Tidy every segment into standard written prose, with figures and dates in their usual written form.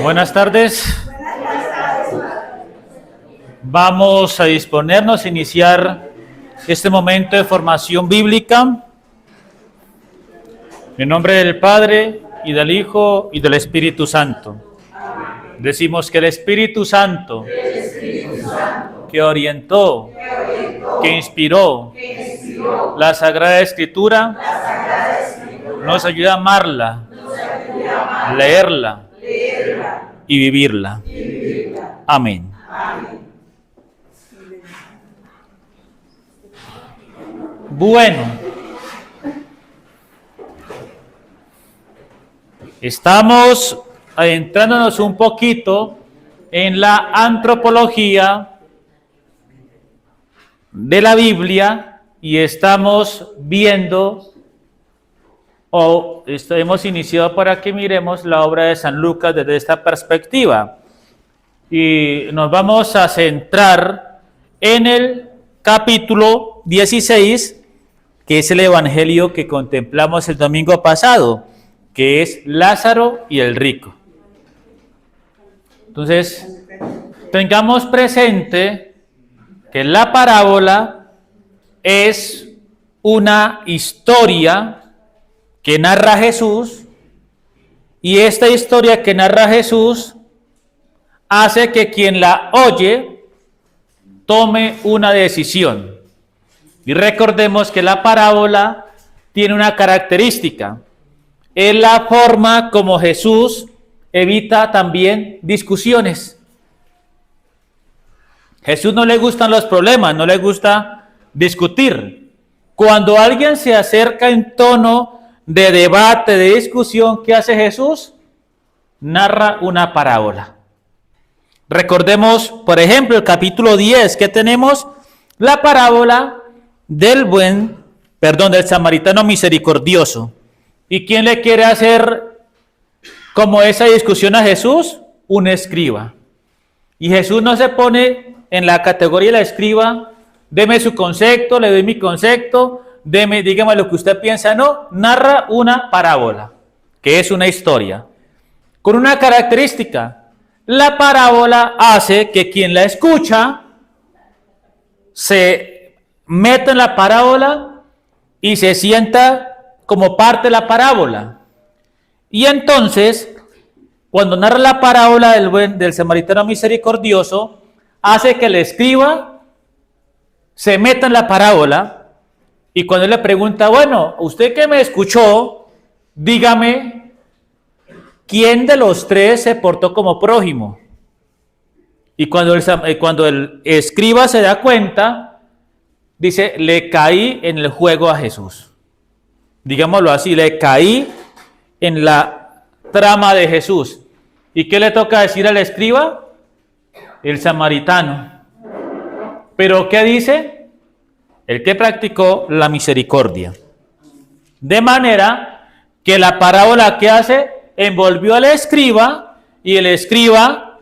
Buenas tardes. Vamos a disponernos a iniciar este momento de formación bíblica. En nombre del Padre, y del Hijo, y del Espíritu Santo. Decimos que el Espíritu Santo, que orientó, que inspiró la Sagrada Escritura, nos ayuda a amarla, leerla y vivirla. Amén. Bueno, estamos adentrándonos un poquito en la antropología de la Biblia y estamos viendo hemos iniciado para que miremos la obra de San Lucas desde esta perspectiva. Y nos vamos a centrar en el capítulo 16, que es el evangelio que contemplamos el domingo pasado, que es Lázaro y el rico. Entonces, tengamos presente que la parábola es una historia que narra Jesús, y esta historia que narra Jesús hace que quien la oye tome una decisión. Y recordemos que la parábola tiene una característica: es la forma como Jesús evita también discusiones. Jesús no le gustan los problemas, no le gusta discutir. Cuando alguien se acerca en tono de debate, de discusión, ¿qué hace Jesús? Narra una parábola. Recordemos, por ejemplo, el capítulo 10, que tenemos la parábola del samaritano misericordioso. ¿Y quién le quiere hacer como esa discusión a Jesús? Un escriba. Y Jesús no se pone en la categoría de la escriba: deme su concepto, le doy mi concepto, dígame lo que usted piensa. No, narra una parábola, que es una historia, con una característica: la parábola hace que quien la escucha se meta en la parábola y se sienta como parte de la parábola. Y entonces, cuando narra la parábola del samaritano misericordioso, hace que el escriba se meta en la parábola. Y cuando él le pregunta: bueno, usted que me escuchó, dígame, ¿quién de los tres se portó como prójimo? Y cuando el escriba se da cuenta, dice: le caí en el juego a Jesús. Digámoslo así, le caí en la trama de Jesús. ¿Y qué le toca decir al escriba? El samaritano. ¿Pero qué dice? El que practicó la misericordia. De manera que la parábola que hace envolvió al escriba, y el escriba,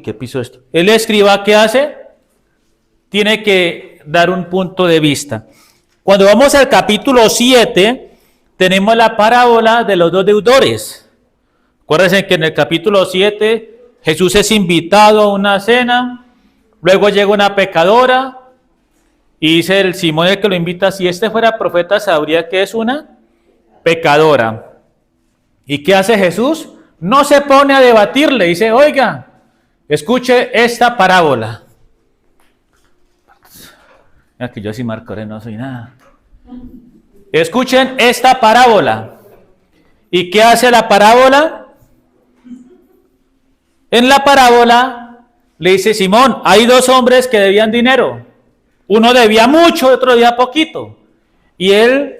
¿qué piso esto? El escriba, ¿qué hace? Tiene que dar un punto de vista. Cuando vamos al capítulo 7, tenemos la parábola de los dos deudores. Acuérdense que en el capítulo 7 Jesús es invitado a una cena, luego llega una pecadora, y dice el Simón, el que lo invita: si este fuera profeta, sabría que es una pecadora. ¿Y qué hace Jesús? No se pone a debatirle, dice: oiga, escuche esta parábola. Mira que yo así marcaré, no soy nada. Escuchen esta parábola. ¿Y qué hace la parábola? En la parábola le dice: Simón, hay dos hombres que debían dinero. Uno debía mucho, otro debía poquito. Y él,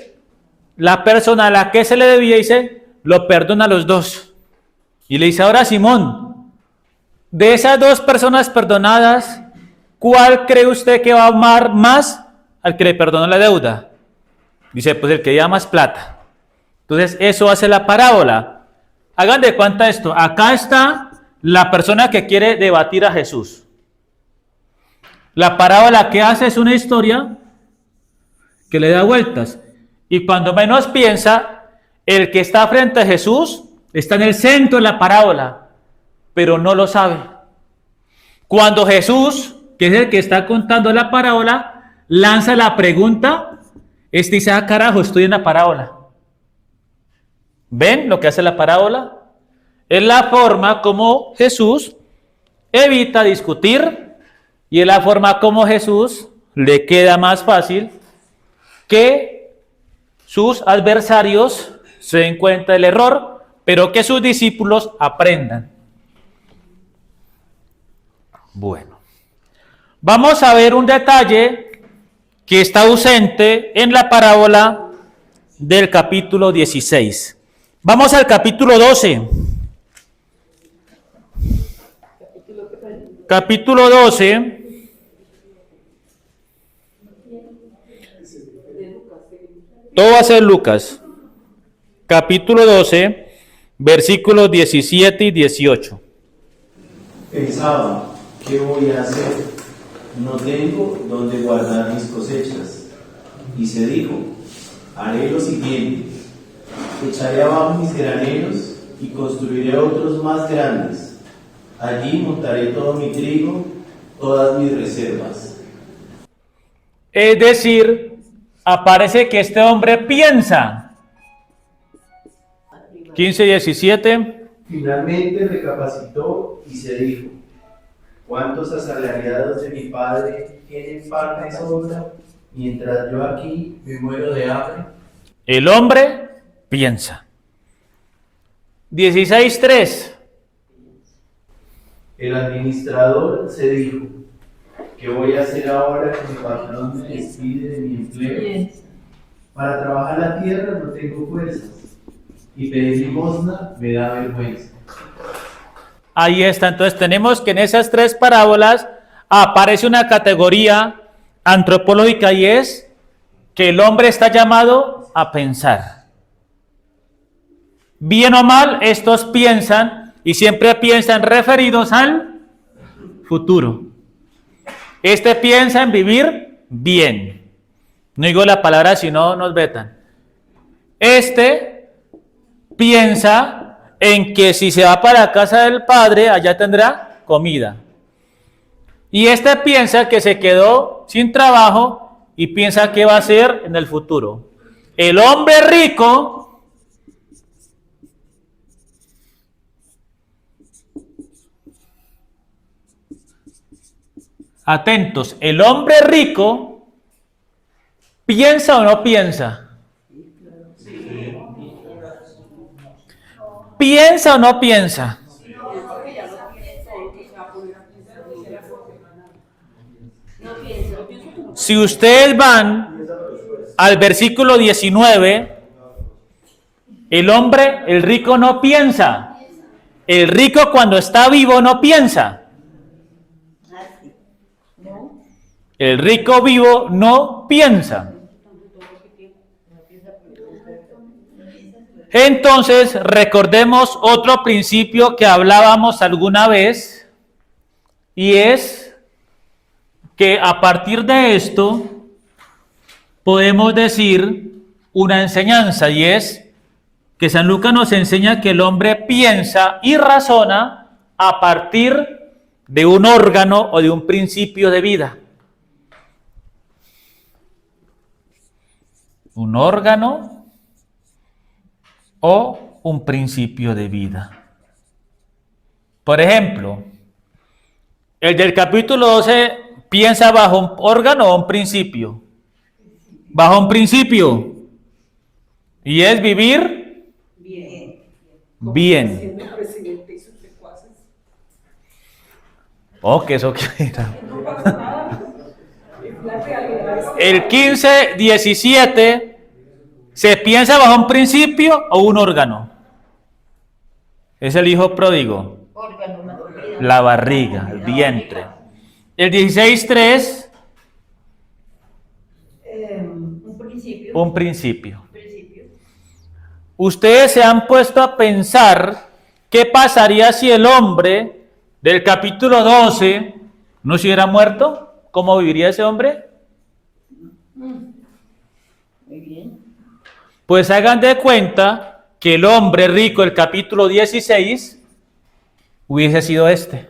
la persona a la que se le debía, dice, lo perdona a los dos. Y le dice: ahora, Simón, de esas dos personas perdonadas, ¿cuál cree usted que va a amar más al que le perdonó la deuda? Dice: pues el que da más plata. Entonces, eso hace la parábola. Hagan de cuenta esto. Acá está la persona que quiere debatir a Jesús. La parábola que hace es una historia que le da vueltas. Y cuando menos piensa, el que está frente a Jesús está en el centro de la parábola, pero no lo sabe. Cuando Jesús, que es el que está contando la parábola, lanza la pregunta, dice, ah, carajo, estoy en la parábola. ¿Ven lo que hace la parábola? Es la forma como Jesús evita discutir y es la forma como Jesús le queda más fácil que sus adversarios se den cuenta del error, pero que sus discípulos aprendan. Bueno, vamos a ver un detalle que está ausente en la parábola del capítulo 16. Vamos al capítulo 12. Capítulo 12. Todo va a ser Lucas. Capítulo 12, versículos 17 y 18. Pensaba, ¿qué voy a hacer? No tengo donde guardar mis cosechas. Y se dijo, haré lo siguiente, echaré abajo mis graneros y construiré otros más grandes. Allí montaré todo mi trigo, todas mis reservas. Es decir, aparece que este hombre piensa. 15, 17. Finalmente recapacitó y se dijo, ¿cuántos asalariados de mi padre tienen pan de sobra, mientras yo aquí me muero de hambre? El hombre piensa. 16:3. El administrador se dijo, ¿qué voy a hacer ahora que mi patrón me despide de mi empleo? Para trabajar la tierra no tengo fuerzas, y pedir limosna me da vergüenza. Ahí está, entonces tenemos que en esas tres parábolas aparece una categoría antropológica y es que el hombre está llamado a pensar. Bien o mal, estos piensan y siempre piensan referidos al futuro. Este piensa en vivir bien. No digo la palabra si no nos vetan. Este piensa en que si se va para la casa del padre, allá tendrá comida. Y este piensa que se quedó sin trabajo y piensa qué va a hacer en el futuro. El hombre rico atentos, el hombre rico piensa o no piensa. ¿Piensa o no piensa? Si ustedes van al versículo 19, el rico no piensa. El rico cuando está vivo no piensa. El rico vivo no piensa. Entonces, recordemos otro principio que hablábamos alguna vez, y es que a partir de esto podemos decir una enseñanza, y es que San Lucas nos enseña que el hombre piensa y razona a partir de un órgano o de un principio de vida. Un órgano o un principio de vida. Por ejemplo, el del capítulo 12 piensa bajo un órgano o un principio. Bajo un principio. Y es vivir bien. Oh, que eso que era. El 15, 17 ¿se piensa bajo un principio o un órgano? Es el hijo pródigo. La barriga, el vientre. El 16:3. Un principio. Ustedes se han puesto a pensar qué pasaría si el hombre del capítulo 12 no se hubiera muerto. ¿Cómo viviría ese hombre? Muy bien. Pues hagan de cuenta que el hombre rico del capítulo 16 hubiese sido este.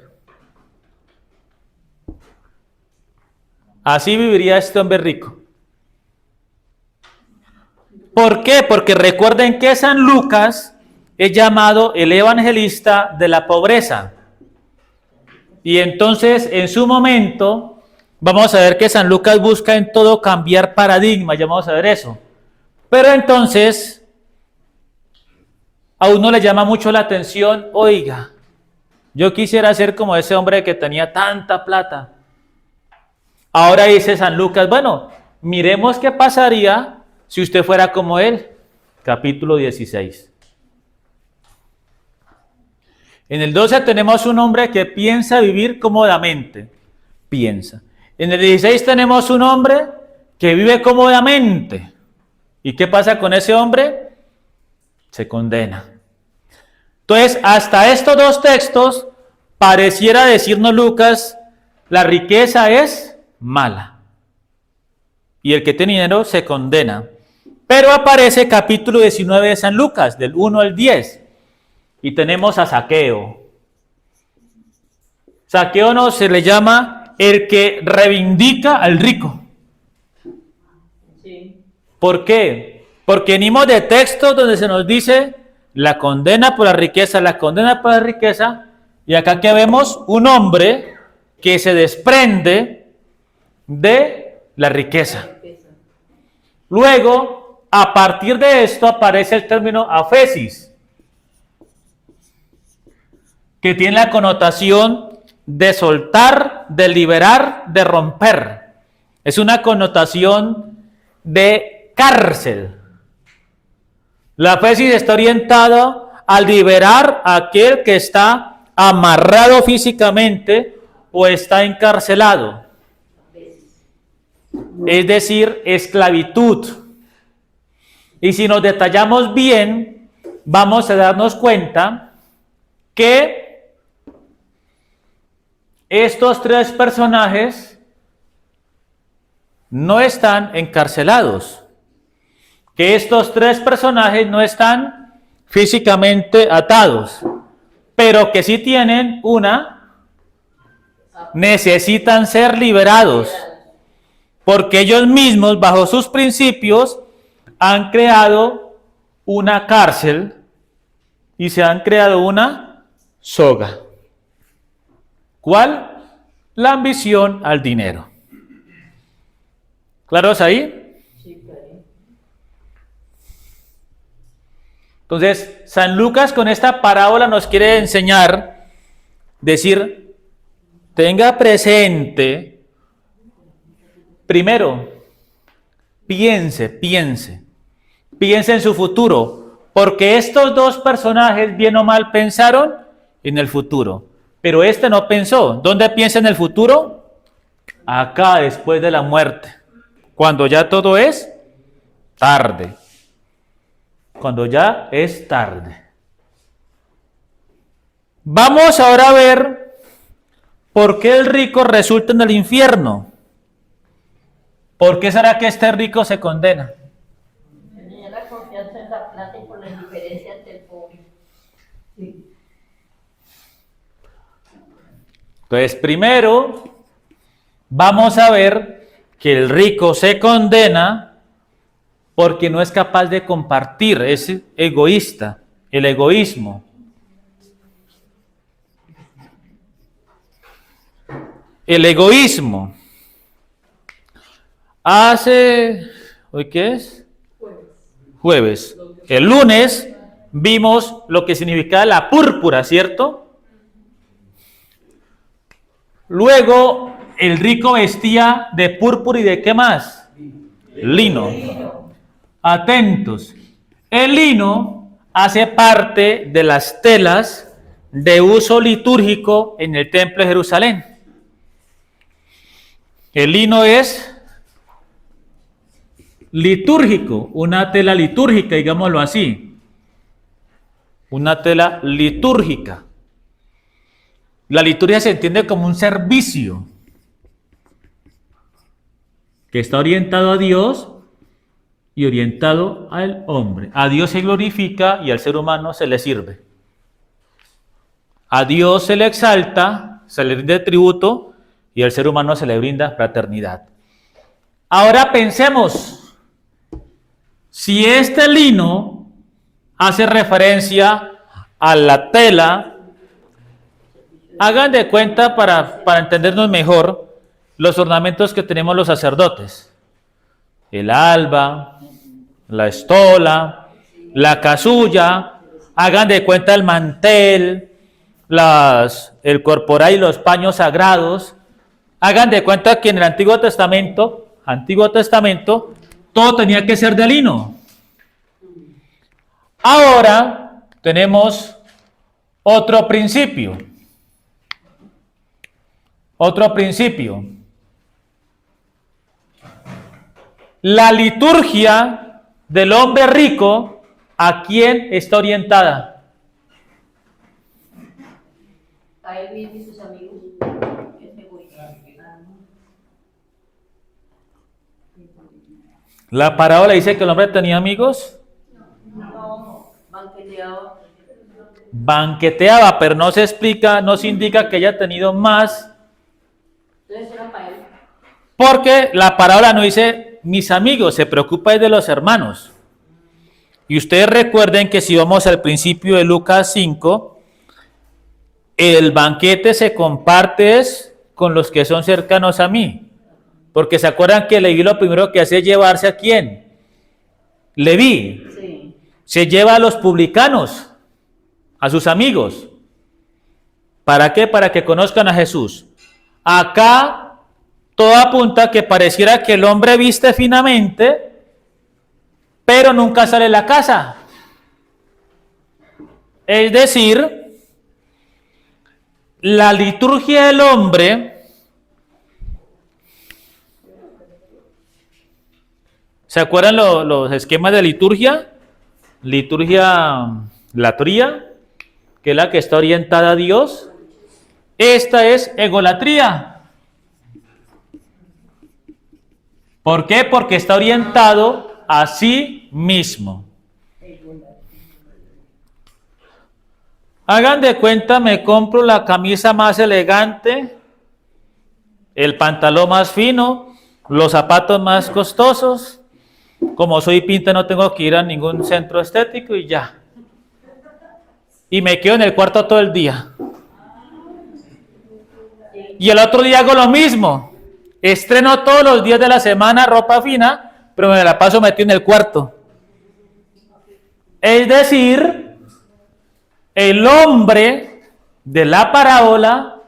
Así viviría este hombre rico. ¿Por qué? Porque recuerden que San Lucas es llamado el evangelista de la pobreza. Y entonces, en su momento, vamos a ver que San Lucas busca en todo cambiar paradigmas, ya vamos a ver eso. Pero entonces, a uno le llama mucho la atención, oiga, yo quisiera ser como ese hombre que tenía tanta plata. Ahora dice San Lucas, bueno, miremos qué pasaría si usted fuera como él. Capítulo 16. En el 12 tenemos un hombre que piensa vivir cómodamente. Piensa. En el 16 tenemos un hombre que vive cómodamente. ¿Y qué pasa con ese hombre? Se condena. Entonces, hasta estos dos textos, pareciera decirnos Lucas, la riqueza es mala. Y el que tiene dinero se condena. Pero aparece capítulo 19 de San Lucas, del 1 al 10. Y tenemos a Zaqueo. Zaqueo no se le llama el que reivindica al rico. Sí. ¿Por qué? Porque venimos de textos donde se nos dice la condena por la riqueza, la condena por la riqueza. Y acá que vemos un hombre que se desprende de la riqueza. Luego, a partir de esto aparece el término afesis, que tiene la connotación de soltar, de liberar, de romper. Es una connotación de cárcel. La afesis está orientada a liberar a aquel que está amarrado físicamente o está encarcelado. Es decir, esclavitud. Y si nos detallamos bien, vamos a darnos cuenta que estos tres personajes no están encarcelados, que estos tres personajes no están físicamente atados, pero que sí tienen necesitan ser liberados, porque ellos mismos, bajo sus principios, han creado una cárcel y se han creado una soga. ¿Cuál? La ambición al dinero. ¿Claros ahí? Sí, claro. Entonces, San Lucas con esta parábola nos quiere enseñar, decir, tenga presente, primero, piense en su futuro, porque estos dos personajes, bien o mal, pensaron en el futuro, pero este no pensó. ¿Dónde piensa en el futuro? Acá, después de la muerte, cuando ya todo es tarde. Cuando ya es tarde. Vamos ahora a ver por qué el rico resulta en el infierno. ¿Por qué será que este rico se condena? Tenía la confianza en la plata y por la indiferencia ante el pobre. Sí. Entonces, primero, vamos a ver que el rico se condena porque no es capaz de compartir, es egoísta, el egoísmo. El egoísmo. ¿Hoy qué es? Jueves. El lunes vimos lo que significaba la púrpura, ¿cierto? Luego, el rico vestía de púrpura y de ¿qué más? Lino. Atentos. El lino hace parte de las telas de uso litúrgico en el templo de Jerusalén. El lino es litúrgico, una tela litúrgica, digámoslo así. Una tela litúrgica. La liturgia se entiende como un servicio que está orientado a Dios y orientado al hombre. A Dios se glorifica y al ser humano se le sirve. A Dios se le exalta, se le rinde tributo y al ser humano se le brinda fraternidad. Ahora pensemos, si este lino hace referencia a la tela, hagan de cuenta para entendernos mejor los ornamentos que tenemos los sacerdotes. El alba, la estola, la casulla, hagan de cuenta el mantel, el corporal y los paños sagrados. Hagan de cuenta que en el Antiguo Testamento, todo tenía que ser de lino. Ahora tenemos otro principio. La liturgia del hombre rico, ¿a quién está orientada? A él mismo y sus amigos. La parábola dice que el hombre tenía amigos. No, banqueteaba. Banqueteaba, pero no se explica, no se indica que haya tenido más. Entonces era para él. Porque la parábola no dice mis amigos, se preocupa de los hermanos. Y ustedes recuerden que si vamos al principio de Lucas 5, el banquete se comparte con los que son cercanos a mí. Porque se acuerdan que Leví lo primero que hace es llevarse ¿a quién? Leví. Sí. Se lleva a los publicanos, a sus amigos. ¿Para qué? Para que conozcan a Jesús. Acá todo apunta que pareciera que el hombre viste finamente, pero nunca sale de la casa. Es decir, la liturgia del hombre, ¿se acuerdan los esquemas de liturgia? La tría, que es la que está orientada a Dios. Esta es egolatría. ¿Por qué? Porque está orientado a sí mismo. Hagan de cuenta, me compro la camisa más elegante, el pantalón más fino, los zapatos más costosos. Como soy pinta no tengo que ir a ningún centro estético y ya. Y me quedo en el cuarto todo el día. Y el otro día hago lo mismo. Estreno todos los días de la semana ropa fina, pero me la paso metido en el cuarto. Es decir, el hombre de la parábola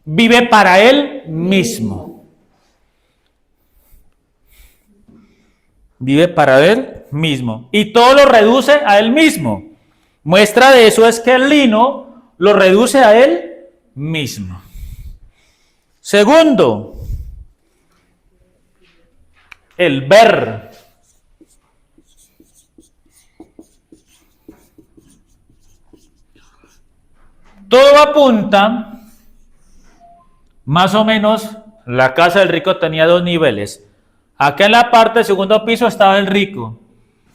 vive para él mismo. Vive para él mismo. Y todo lo reduce a él mismo. Muestra de eso es que el lino lo reduce a él mismo. Segundo, el ver. Todo apunta, más o menos, la casa del rico tenía 2 niveles. Acá en la parte del segundo piso estaba el rico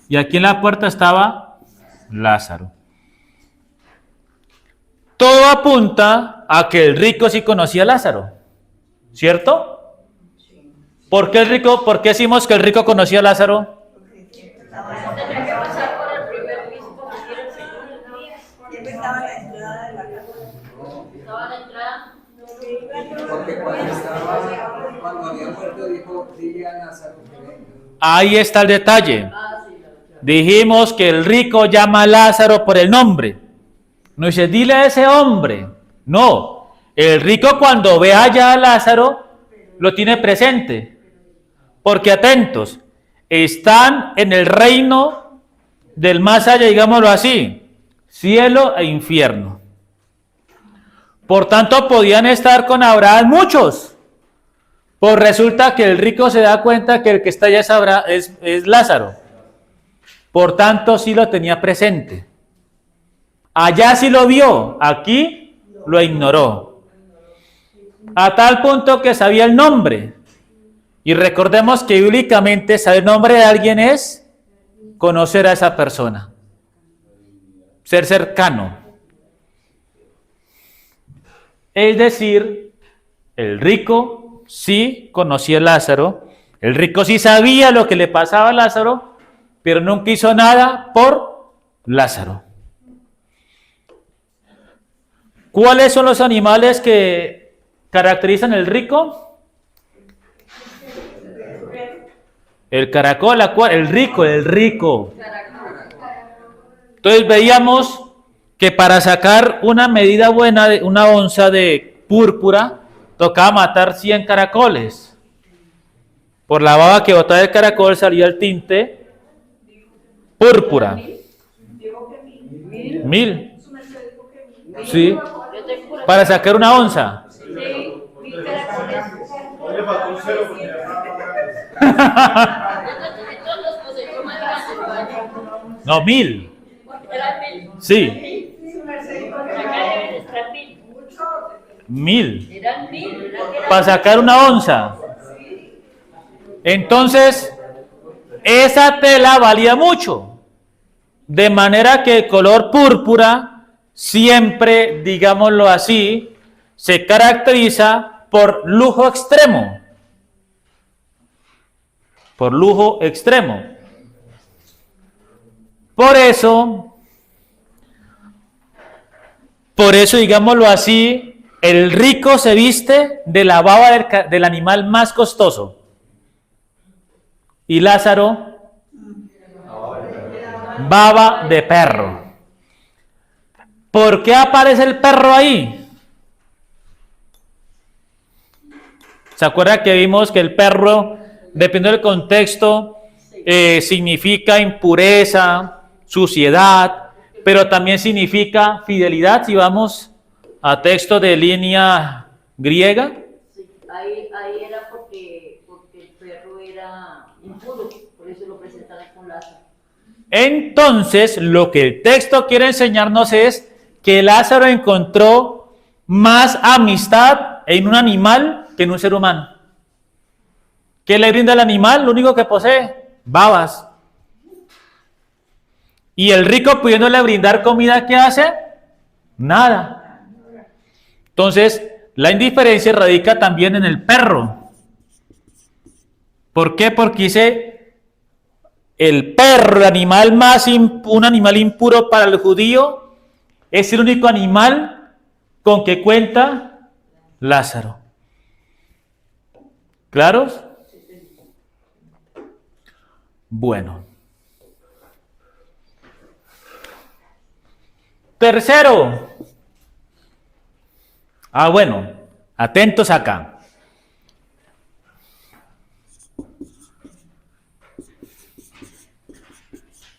y aquí en la puerta estaba Lázaro. Todo apunta a que el rico sí conocía a Lázaro, ¿cierto? ¿Por qué decimos que el rico conocía a Lázaro? Tenía que pasar por el primer piso como quiera el segundo. Siempre estaba a la entrada de la casa. Estaba a la entrada. Porque cuando había muerto dijo, dile a Lázaro que venga. Ahí está el detalle. Ah, sí, claro. Dijimos que el rico llama a Lázaro por el nombre. No dice, dile a ese hombre. No, el rico cuando ve allá a Lázaro, lo tiene presente. Porque atentos, están en el reino del más allá, digámoslo así, cielo e infierno. Por tanto, podían estar con Abraham muchos. Pues resulta que el rico se da cuenta que el que está allá es Lázaro. Por tanto, sí lo tenía presente. Allá sí lo vio, aquí lo ignoró. A tal punto que sabía el nombre. Y recordemos que bíblicamente saber el nombre de alguien es conocer a esa persona, ser cercano. Es decir, el rico sí conocía a Lázaro, el rico sí sabía lo que le pasaba a Lázaro, pero nunca hizo nada por Lázaro. ¿Cuáles son los animales que caracterizan al rico? El caracol, el rico. Entonces veíamos que para sacar una medida buena, de una onza de púrpura, tocaba matar 100 caracoles. Por la baba que botaba el caracol salía el tinte púrpura. 1000. Sí. Para sacar una onza. Sí, 1000 caracoles. Entonces los cosechó más grandes. No, 1000. Eran 1000. Sí. Acá deben estar 1000. 1000. Eran 1000. Para sacar una onza. Entonces, esa tela valía mucho. De manera que el color púrpura siempre, digámoslo así, se caracteriza por lujo extremo. Por lujo extremo. Por eso, digámoslo así, el rico se viste de la baba del animal más costoso. Y Lázaro, baba de perro. ¿Por qué aparece el perro ahí? ¿Se acuerda que vimos que el perro, dependiendo del contexto, significa impureza, suciedad, pero también significa fidelidad? Si vamos a texto de línea griega. Sí, ahí era porque el perro era impuro, por eso lo presentaron con Lázaro. Entonces, lo que el texto quiere enseñarnos es que Lázaro encontró más amistad en un animal que en un ser humano. ¿Qué le brinda el animal? Lo único que posee, babas. Y el rico, pudiéndole brindar comida, ¿qué hace? Nada. Entonces, la indiferencia radica también en el perro. ¿Por qué? Porque dice, el perro, el animal un animal impuro para el judío, es el único animal con que cuenta Lázaro. ¿Claros? Bueno. Tercero. Bueno, atentos acá.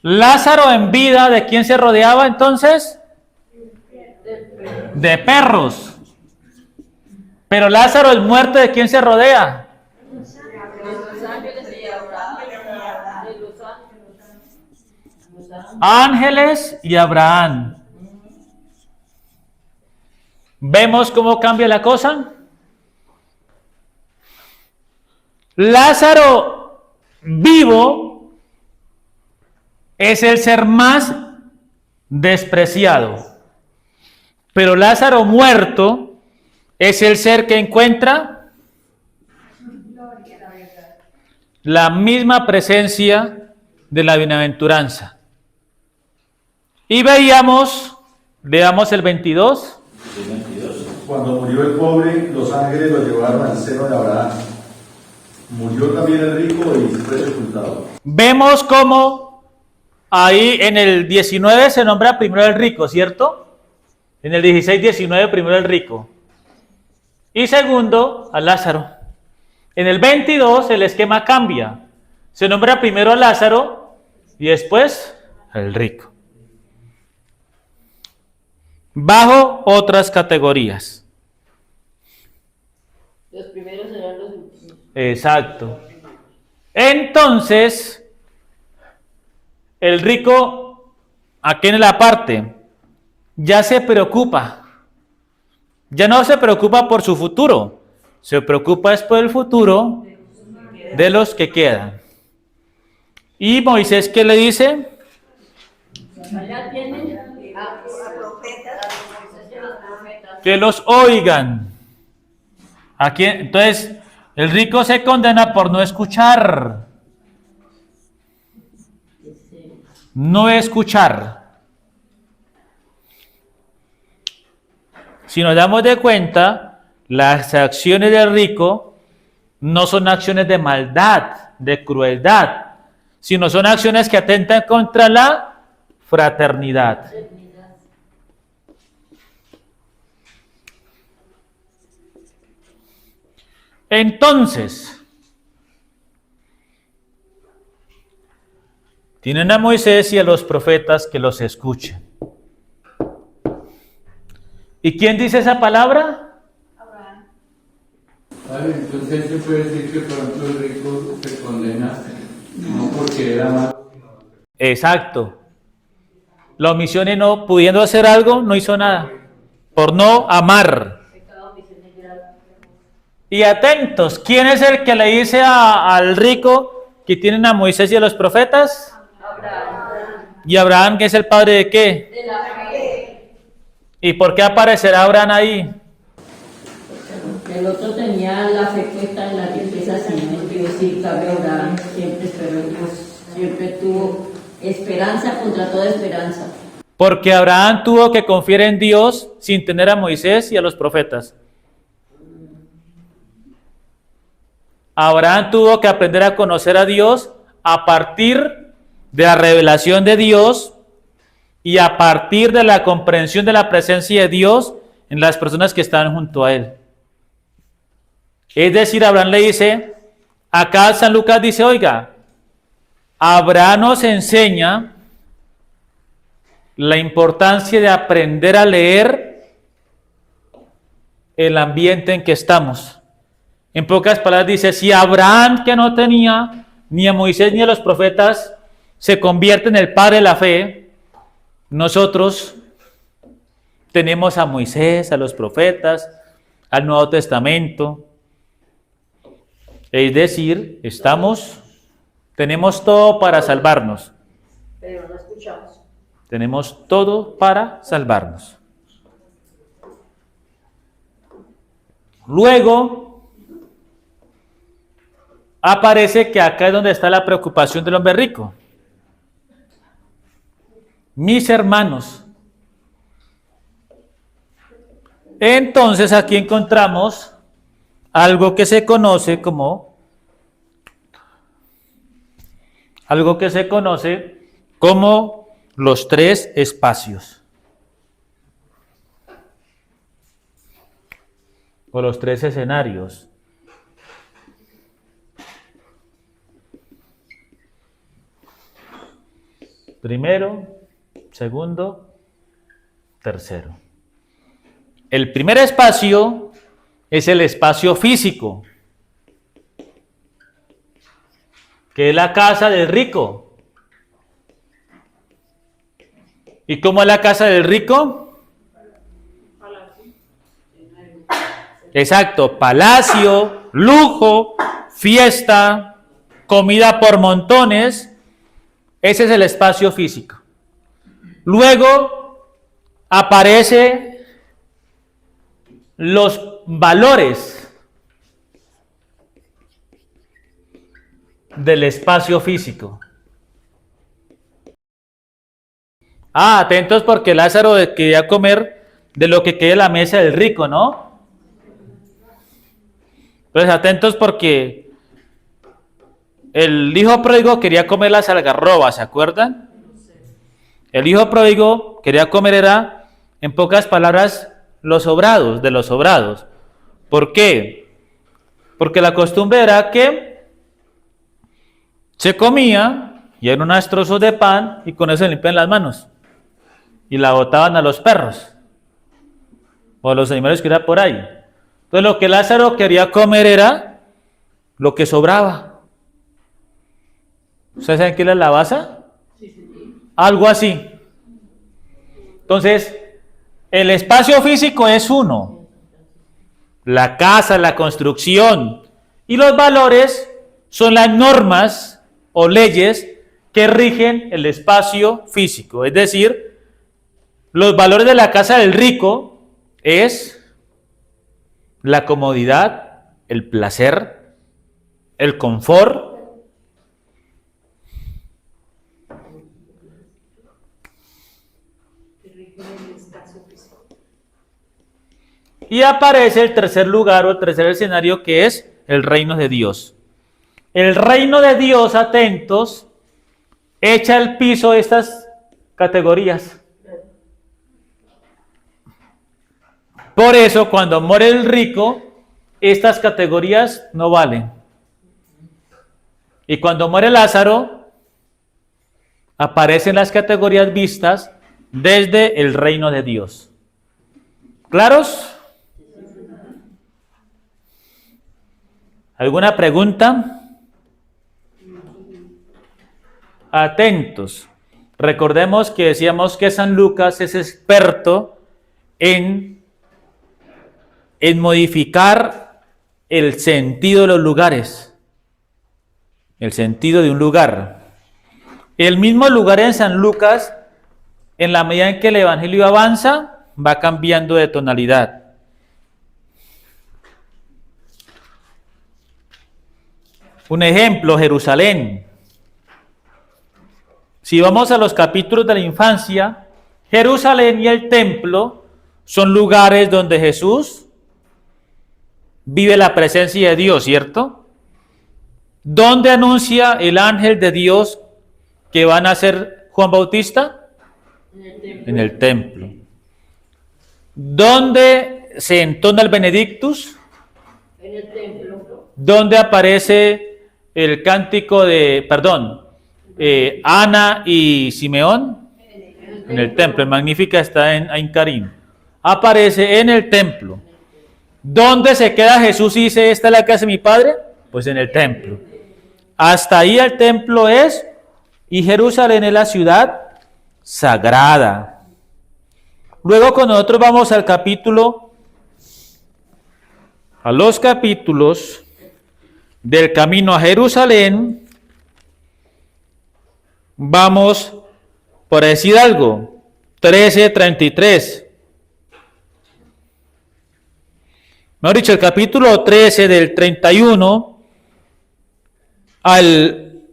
Lázaro en vida, ¿de quién se rodeaba entonces? De perros. Pero Lázaro el muerto, ¿de quién se rodea? Ángeles y Abraham. ¿Vemos cómo cambia la cosa? Lázaro vivo es el ser más despreciado, pero Lázaro muerto es el ser que encuentra la misma presencia de la bienaventuranza. Y veamos el 22. Cuando murió el pobre, los ángeles lo llevaron al seno de Abraham. Murió también el rico y fue sepultado. Vemos cómo ahí en el 19 se nombra primero el rico, ¿cierto? En el 16-19 primero el rico. Y segundo a Lázaro. En el 22 el esquema cambia. Se nombra primero a Lázaro y después al rico. Bajo otras categorías. Los primeros serán los últimos. Exacto. Entonces, el rico, aquí en la parte, ya se preocupa. Ya no se preocupa por su futuro. Se preocupa es por el futuro de los que quedan. ¿Y Moisés qué le dice? Allá tienen a profetas. Que los oigan. Aquí, entonces, el rico se condena por no escuchar. No escuchar. Si nos damos de cuenta, las acciones del rico no son acciones de maldad, de crueldad, sino son acciones que atentan contra la fraternidad. Entonces, tienen a Moisés y a los profetas que los escuchen. ¿Y quién dice esa palabra? Vale, entonces se puede decir que pronto el rico se condena no porque era malo. Exacto. La omisión y no pudiendo hacer algo, no hizo nada. Por no amar. Y atentos, ¿quién es el que le dice al rico que tienen a Moisés y a los profetas? ¿Y Abraham, que es el padre de qué? de la fe. ¿Y por qué aparecerá Abraham ahí? El otro tenía la fe puesta en la riqueza, sino en Dios, y cambio Abraham siempre esperó en Dios, siempre tuvo esperanza contra toda esperanza. Porque Abraham tuvo que confiar en Dios sin tener a Moisés y a los profetas. Abraham tuvo que aprender a conocer a Dios a partir de la revelación de Dios y a partir de la comprensión de la presencia de Dios en las personas que están junto a él. Es decir, Abraham le dice, acá San Lucas dice, oiga, Abraham nos enseña la importancia de aprender a leer el ambiente en que estamos. En pocas palabras dice, si Abraham, que no tenía ni a Moisés ni a los profetas, se convierte en el padre de la fe, nosotros tenemos a Moisés, a los profetas, al Nuevo Testamento. Es decir, tenemos todo para salvarnos. Pero no escuchamos. Tenemos todo para salvarnos. Luego, aparece que acá es donde está la preocupación del hombre rico. Mis hermanos. Entonces aquí encontramos algo que se conoce como los tres espacios o los tres escenarios. Primero, segundo, tercero. El primer espacio es el espacio físico, que es la casa del rico. ¿Y cómo es la casa del rico? Exacto, palacio, lujo, fiesta, comida por montones. Ese es el espacio físico. Luego aparecen los valores del espacio físico. Atentos porque Lázaro quería comer de lo que quede en la mesa del rico, ¿no? Entonces atentos porque el hijo pródigo quería comer las algarrobas, ¿se acuerdan? El hijo pródigo quería comer en pocas palabras, los sobrados de los sobrados. ¿Por qué? Porque la costumbre era que se comía y eran unos trozos de pan y con eso se limpian las manos y la botaban a los perros o a los animales que eran por ahí. Entonces lo que Lázaro quería comer era lo que sobraba. ¿Ustedes saben qué es la lavaza? Algo así. Entonces, el espacio físico es uno. La casa, la construcción. Y los valores son las normas o leyes que rigen el espacio físico. Es decir, los valores de la casa del rico es la comodidad, el placer, el confort. Y aparece el tercer lugar o el tercer escenario, que es el reino de Dios. El reino de Dios, atentos, echa al piso estas categorías. Por eso, cuando muere el rico, estas categorías no valen. Y cuando muere Lázaro, aparecen las categorías vistas desde el reino de Dios. ¿Claros? ¿Alguna pregunta? Atentos. Recordemos que decíamos que San Lucas es experto en modificar el sentido de los lugares. El sentido de un lugar. El mismo lugar en San Lucas, en la medida en que el evangelio avanza, va cambiando de tonalidad. Un ejemplo, Jerusalén. Si vamos a los capítulos de la infancia, Jerusalén y el templo son lugares donde Jesús vive la presencia de Dios, ¿cierto? ¿Dónde anuncia el ángel de Dios que van a ser Juan Bautista? En el templo. ¿Dónde se entona el Benedictus? En el templo. ¿Dónde aparece el cántico de, Ana y Simeón? En el templo. El Magnífica está en Ain Karim. Aparece en el templo. ¿Dónde se queda Jesús y dice, esta es la casa de mi Padre? Pues en el templo. Hasta ahí el templo es, y Jerusalén es la ciudad sagrada. Luego cuando nosotros vamos a los capítulos del camino a Jerusalén, vamos, por decir algo, 13:33. Mejor dicho, el capítulo 13 del 31 al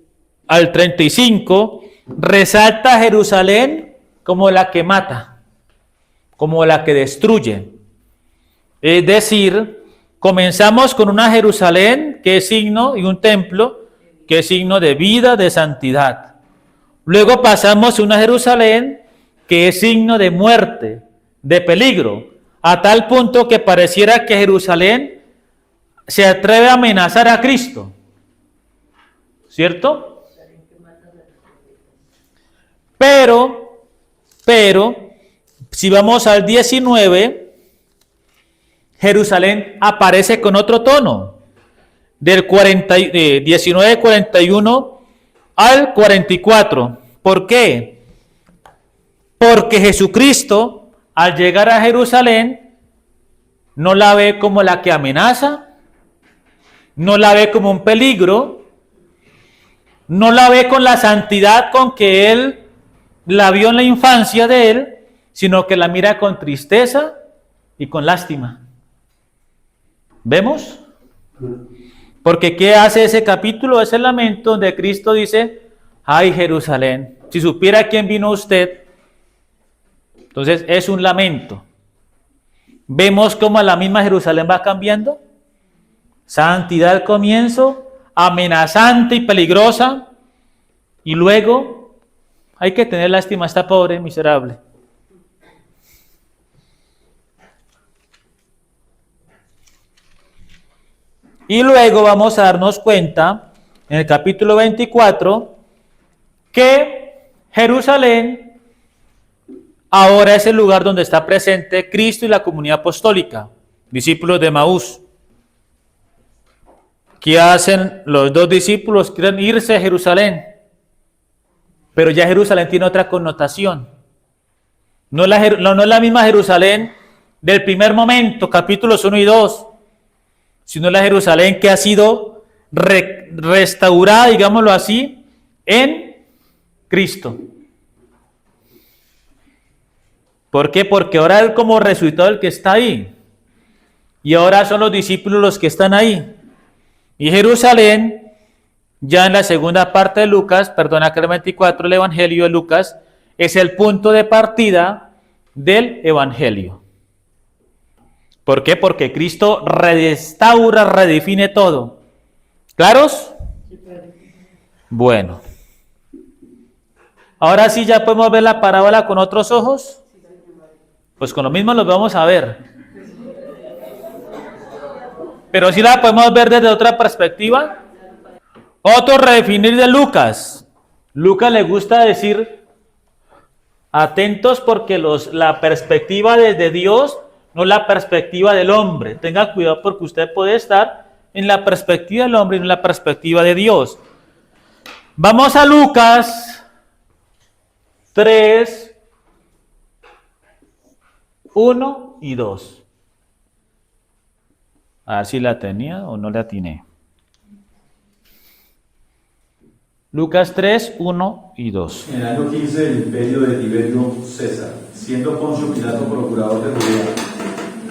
35 resalta a Jerusalén como la que mata, como la que destruye. Es decir, comenzamos con una Jerusalén que es signo, y un templo que es signo de vida, de santidad. Luego pasamos a una Jerusalén que es signo de muerte, de peligro, a tal punto que pareciera que Jerusalén se atreve a amenazar a Cristo. ¿Cierto? Pero, si vamos al 19, Jerusalén aparece con otro tono, del 19:41 al 44. ¿Por qué? Porque Jesucristo, al llegar a Jerusalén, no la ve como la que amenaza, no la ve como un peligro, no la ve con la santidad con que él la vio en la infancia de él, sino que la mira con tristeza y con lástima. ¿Vemos? Porque ¿qué hace ese capítulo? Ese lamento donde Cristo dice, ay Jerusalén, si supiera a quién vino usted. Entonces es un lamento. Vemos cómo la misma Jerusalén va cambiando. Santidad al comienzo, amenazante y peligrosa, y luego hay que tener lástima a esta pobre miserable. Y luego vamos a darnos cuenta, en el capítulo 24, que Jerusalén ahora es el lugar donde está presente Cristo y la comunidad apostólica, discípulos de Emaús. ¿Qué hacen los dos discípulos? Quieren irse a Jerusalén, pero ya Jerusalén tiene otra connotación. No es la misma Jerusalén del primer momento, capítulos 1 y 2, sino la Jerusalén que ha sido restaurada, digámoslo así, en Cristo. ¿Por qué? Porque ahora Él como resucitado el que está ahí. Y ahora son los discípulos los que están ahí. Y Jerusalén, ya en la segunda parte de Lucas, perdona que el 24, el Evangelio de Lucas, es el punto de partida del Evangelio. ¿Por qué? Porque Cristo restaura, redefine todo. ¿Claros? Bueno. Ahora sí ya podemos ver la parábola con otros ojos. Pues con lo mismo los vamos a ver. Pero sí la podemos ver desde otra perspectiva. Otro redefinir de Lucas. Lucas le gusta decir, atentos porque la perspectiva desde Dios no es la perspectiva del hombre. Tenga cuidado porque usted puede estar en la perspectiva del hombre y no en la perspectiva de Dios. Vamos a Lucas 3, 1 y 2. A ver si la tenía o no la atiné. Lucas 3, 1 y 2. En el año 15 del imperio de Tiberio César, siendo Poncio Pilato procurador de Judea,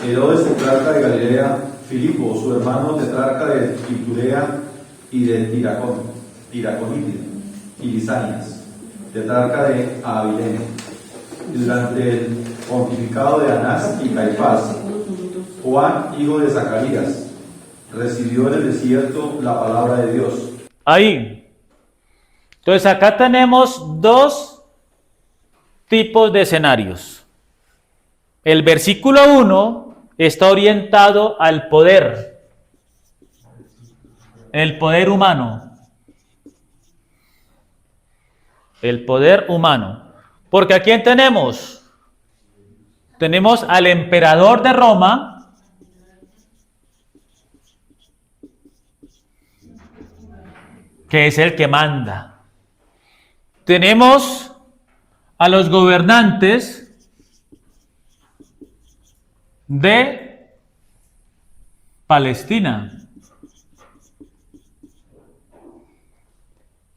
Herodes tetrarca de Galilea, Filipo, su hermano tetrarca de Iturea y de Tiraconite y Lisanias, tetrarca de Abilene, y durante el pontificado de Anás y Caifás, Juan, hijo de Zacarías, recibió en el desierto la palabra de Dios. Ahí. Entonces acá tenemos dos tipos de escenarios. El versículo 1 está orientado al poder, el poder humano. El poder humano. Porque ¿a quién tenemos? Tenemos al emperador de Roma, que es el que manda. Tenemos a los gobernantes de Palestina.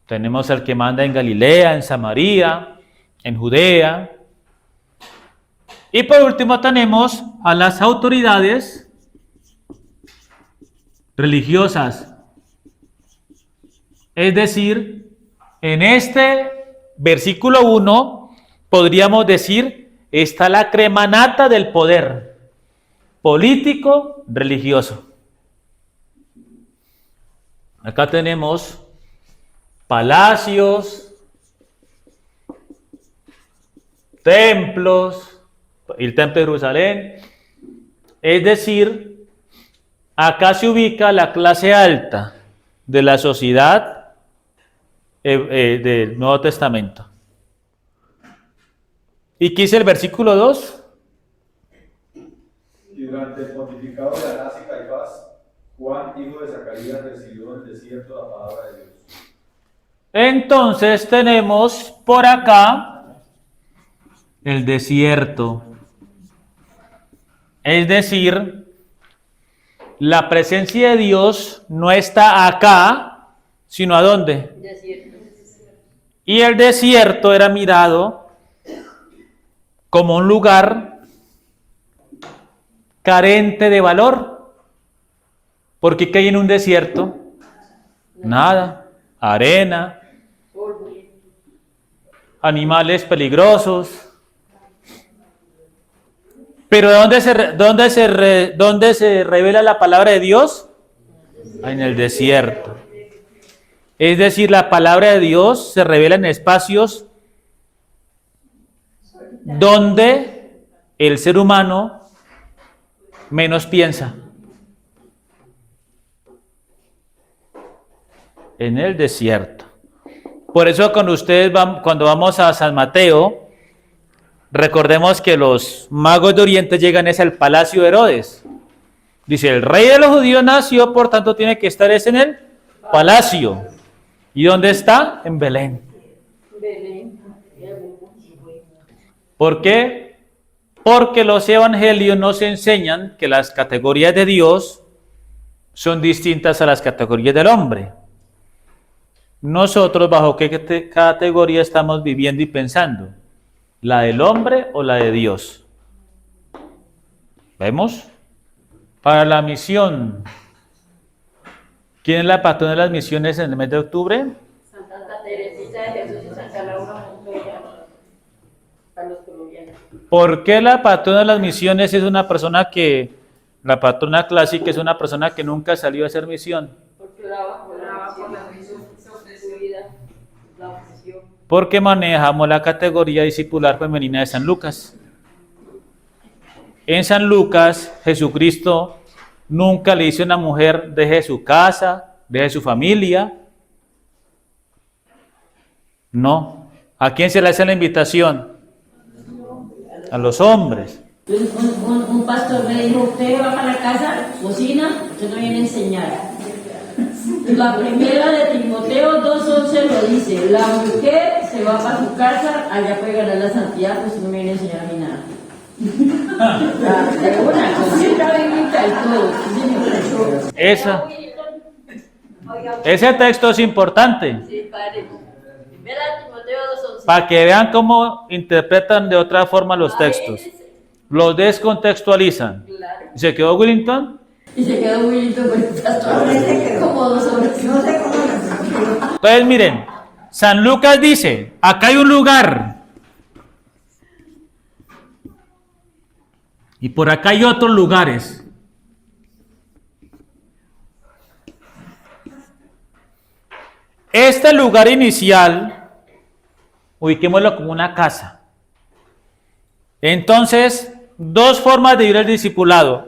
Tenemos al que manda en Galilea, en Samaria, en Judea. Y por último tenemos a las autoridades religiosas. Es decir, en este versículo 1 podríamos decir, está la crema nata del poder político religioso. Acá tenemos palacios, templos, el templo de Jerusalén. Es decir, acá se ubica la clase alta de la sociedad del Nuevo Testamento. ¿Y qué dice el versículo 2? Y durante el pontificado de Anás y Caifás, Juan, hijo de Zacarías, recibió en el desierto la palabra de Dios. Entonces tenemos por acá el desierto. Es decir, la presencia de Dios no está acá, sino ¿a dónde? Desierto. Y el desierto era mirado como un lugar carente de valor. Porque ¿qué hay en un desierto? Nada. Arena, animales peligrosos. Pero ¿dónde se revela la palabra de Dios? En el desierto. Es decir, la palabra de Dios se revela en espacios donde el ser humano menos piensa. En el desierto. Por eso cuando vamos a San Mateo, recordemos que los magos de Oriente llegan al palacio de Herodes. Dice, el rey de los judíos nació, por tanto tiene que estar en el palacio. ¿Y dónde está? En Belén. ¿Por qué? Porque los evangelios nos enseñan que las categorías de Dios son distintas a las categorías del hombre. nosotros bajo qué categoría estamos viviendo y pensando, ¿la del hombre o la de Dios? ¿Vemos? Para la misión, ¿quién es la patrona de las misiones en el mes de octubre? Santa Teresita de Jesús y Santa Laura Montoya, para los colombianos. ¿Por qué la patrona de las misiones es una persona que, la patrona clásica es una persona que nunca salió a hacer misión? Porque oraba por la misión, su vida, la obsesión. Porque manejamos la categoría discipular femenina de San Lucas. En San Lucas, Jesucristo nunca le dice a una mujer, deje su casa, deje su familia. No. ¿A quién se le hace la invitación? A los hombres. Un pastor me dijo, usted va para la casa, cocina, usted no viene a enseñar. La primera de Timoteo 2:11 lo dice, la mujer se va para su casa, allá puede ganar la santidad, pues no me viene a enseñar a mí nada. De una cosita bíblica y todo. Sí, Ese texto es importante. sí, padre. Primera de Timoteo 2:11. Para que vean cómo interpretan de otra forma los textos. Los descontextualizan. Claro. ¿Se quedó Willington? Y se quedó muy lindo con el pastor. Como 2 horas. No sé cómo lo. Entonces miren, San Lucas dice, acá hay un lugar. Y por acá hay otros lugares. Este lugar inicial, ubiquémoslo como una casa. Entonces, dos formas de vivir el discipulado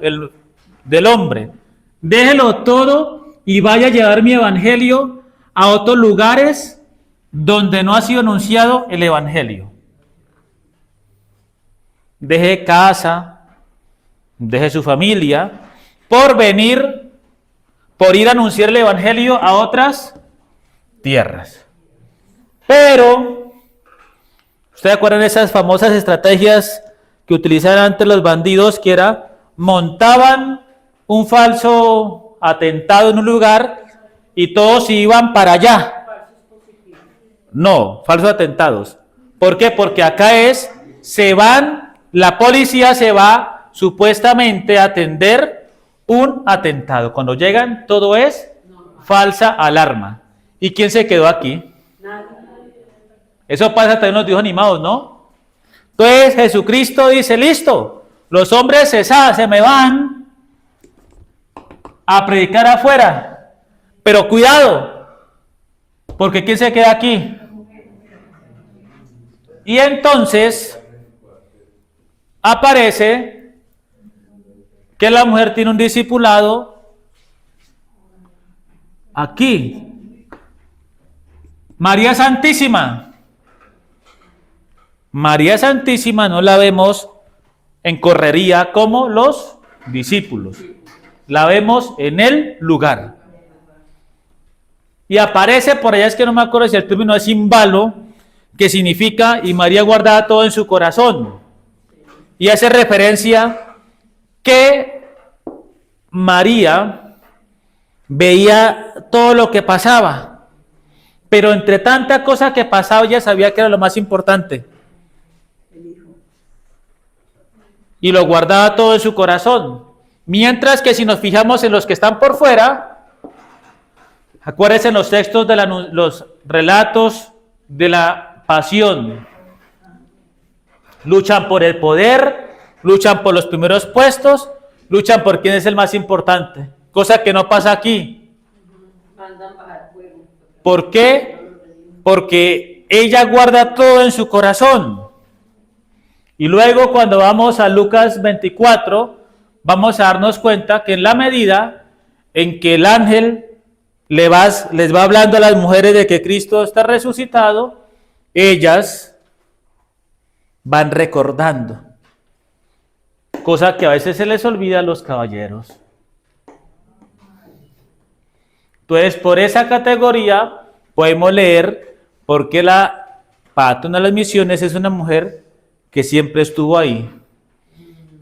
del hombre. Déjelo todo y vaya a llevar mi evangelio a otros lugares donde no ha sido anunciado el evangelio. Deje casa, deje su familia, por ir a anunciar el evangelio a otras tierras. Pero, ¿ustedes acuerdan de esas famosas estrategias que utilizaban antes los bandidos, que era, montaban un falso atentado en un lugar y todos iban para allá? No, falsos atentados. ¿Por qué? Porque acá la policía se va supuestamente a atender un atentado. Cuando llegan, todo es falsa alarma. ¿Y quién se quedó aquí? Eso pasa también en los dibujos animados, ¿no? Entonces Jesucristo dice, listo, los hombres se me van a predicar afuera, pero cuidado, porque ¿quién se queda aquí? Y entonces aparece que la mujer tiene un discipulado aquí. María Santísima. María Santísima no la vemos en correría como los discípulos. La vemos en el lugar. Y aparece por allá, es que no me acuerdo si el término es cimbalo, que significa, y María guardaba todo en su corazón. Y hace referencia que María veía todo lo que pasaba, pero entre tanta cosa que pasaba, ella sabía que era lo más importante. Y lo guardaba todo en su corazón. Mientras que si nos fijamos en los que están por fuera, acuérdense en los textos de los relatos de la pasión. Luchan por el poder, luchan por los primeros puestos, luchan por quién es el más importante, cosa que no pasa aquí. ¿Por qué? Porque ella guarda todo en su corazón. Y luego cuando vamos a Lucas 24, vamos a darnos cuenta que en la medida en que el ángel les va hablando a las mujeres de que Cristo está resucitado, ellas van recordando. Cosa que a veces se les olvida a los caballeros. Entonces, por esa categoría podemos leer por qué la patrona de las misiones es una mujer que siempre estuvo ahí.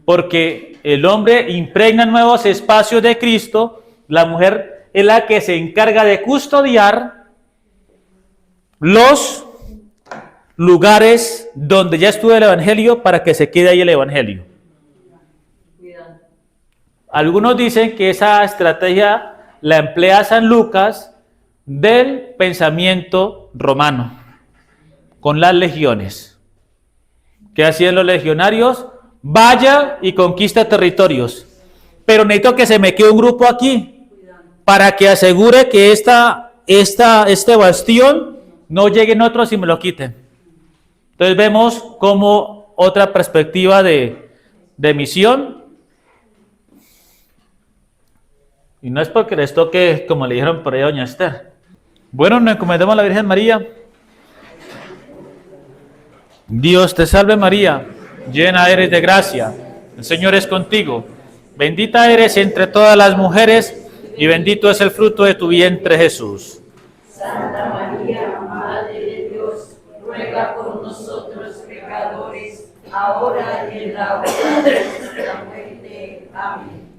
Porque el hombre impregna nuevos espacios de Cristo, la mujer es la que se encarga de custodiar los lugares donde ya estudia el Evangelio para que se quede ahí el Evangelio. Algunos dicen que esa estrategia la emplea San Lucas del pensamiento romano, con las legiones. ¿Qué hacían los legionarios? Vaya y conquista territorios. Pero necesito que se me quede un grupo aquí para que asegure que este bastión no lleguen otros y me lo quiten. Entonces vemos como otra perspectiva de misión. Y no es porque les toque, como le dijeron por ahí a doña Esther. Bueno, nos encomendamos a la Virgen María. Dios te salve María, llena eres de gracia, el Señor es contigo. Bendita eres entre todas las mujeres y bendito es el fruto de tu vientre Jesús. Santa María, Madre de Dios, ruega por nosotros pecadores, ahora y en la hora de nuestra muerte. Amén.